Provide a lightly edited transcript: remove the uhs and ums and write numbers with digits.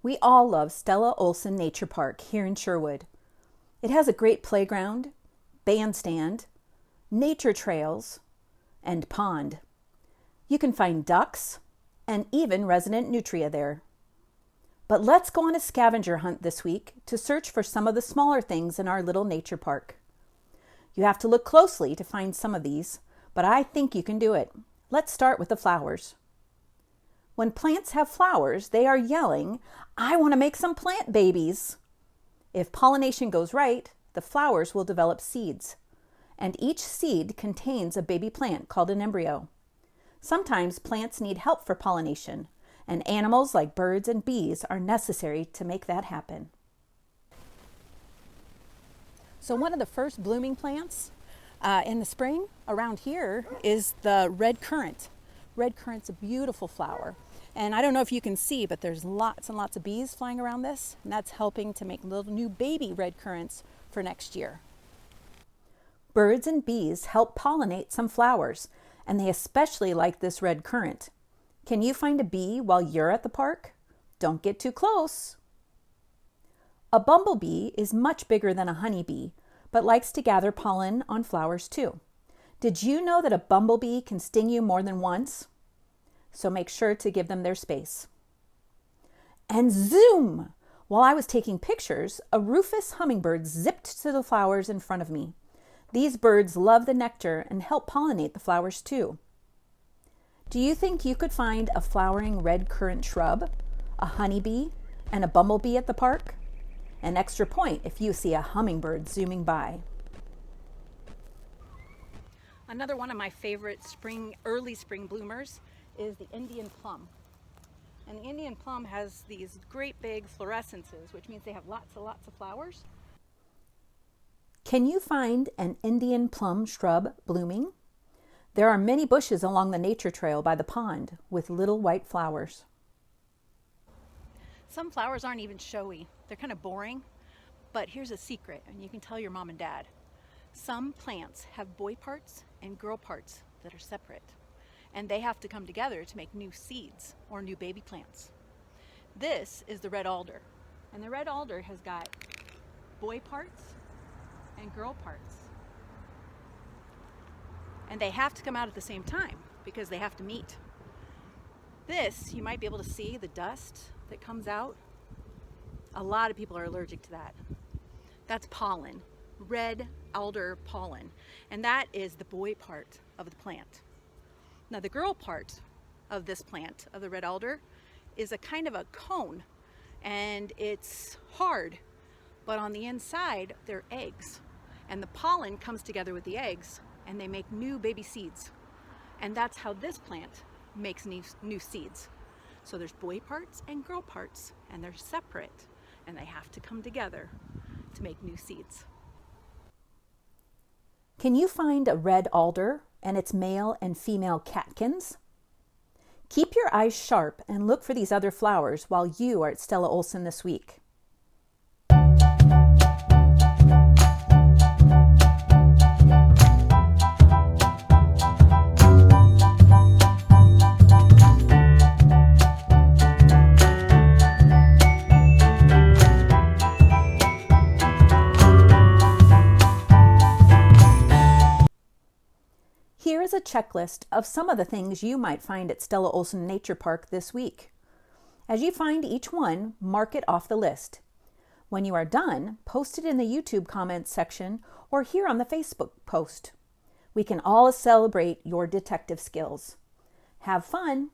We all love Stella Olsen Nature Park here in Sherwood. It has a great playground, bandstand, nature trails, and pond. You can find ducks and even resident nutria there. But let's go on a scavenger hunt this week to search for some of the smaller things in our little nature park. You have to look closely to find some of these, but I think you can do it. Let's start with the flowers. When plants have flowers, they are yelling, "I want to make some plant babies." If pollination goes right, the flowers will develop seeds, and each seed contains a baby plant called an embryo. Sometimes plants need help for pollination, and animals like birds and bees are necessary to make that happen. So one of the first blooming plants in the spring around here is the red currant. Red currant's a beautiful flower. And I don't know if you can see, but there's lots and lots of bees flying around this, and that's helping to make little new baby red currants for next year. Birds and bees help pollinate some flowers, and they especially like this red currant. Can you find a bee while you're at the park? Don't get too close. A bumblebee is much bigger than a honeybee, but likes to gather pollen on flowers too. Did you know that a bumblebee can sting you more than once? So make sure to give them their space. And zoom! While I was taking pictures, a rufous hummingbird zipped to the flowers in front of me. These birds love the nectar and help pollinate the flowers too. Do you think you could find a flowering red currant shrub, a honeybee, and a bumblebee at the park? An extra point if you see a hummingbird zooming by. Another one of my favorite early spring bloomers is the Indian plum. And the Indian plum has these great big fluorescences, which means they have lots of flowers. Can you find an Indian plum shrub blooming? There are many bushes along the nature trail by the pond with little white flowers. Some flowers aren't even showy. They're kind of boring, but here's a secret, and you can tell your mom and dad. Some plants have boy parts and girl parts that are separate, and they have to come together to make new seeds or new baby plants. This is the red alder, and the red alder has got boy parts and girl parts. And they have to come out at the same time because they have to meet. This, you might be able to see the dust that comes out. A lot of people are allergic to that. That's pollen, red alder pollen, and that is the boy part of the plant. Now the girl part of this plant, of the red alder, is a kind of a cone, and it's hard, but on the inside they're eggs, and the pollen comes together with the eggs and they make new baby seeds, and that's how this plant makes new seeds. So there's boy parts and girl parts, and they're separate, and they have to come together to make new seeds. Can you find a red alder and its male and female catkins? Keep your eyes sharp and look for these other flowers while you are at Stella Olsen this week. Here is a checklist of some of the things you might find at Stella Olsen Nature Park this week. As you find each one, mark it off the list. When you are done, post it in the YouTube comments section or here on the Facebook post. We can all celebrate your detective skills. Have fun!